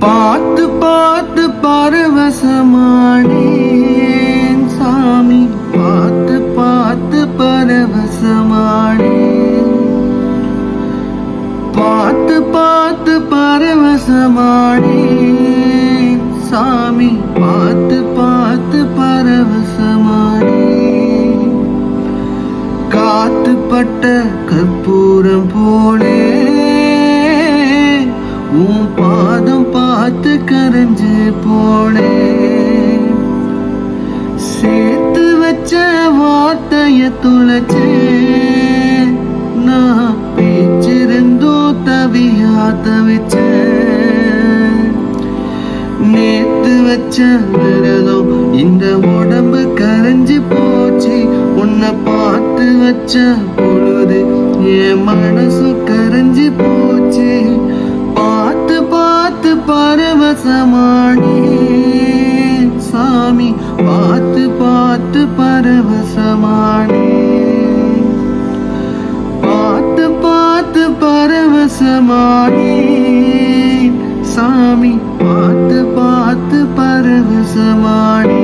பார்த்து பார்த்து பரவசமானேன் சாமி, பார்த்து பார்த்து பரவசமானேன், பார்த்து பார்த்து பரவசமானேன் சாமி, பார்த்து பார்த்து பரவசமானேன். காத்துப்பட்ட கற்பூரம் போலே உன் பாதம் பார்த்து கரைஞ்சு போனே. சேர்த்து வச்ச வார்த்தைய துளைச்சே, நான் பேச்சிருந்தோ தவியா தவிச்சேன். நேத்து வச்ச விரதம் இந்த உடம்பு கரைஞ்சு போச்சு. உன்னை பார்த்து வச்ச பொழுது என் மனசு கரைஞ்சு போச்சு. பார்த்து பார்த்து பரவசமானேன் சாமி, பார்த்து பார்த்து பரவசமானேன், பார்த்து பார்த்து பரவசமானேன் சாமி, பார்த்து பார்த்து பரவசமானேன்.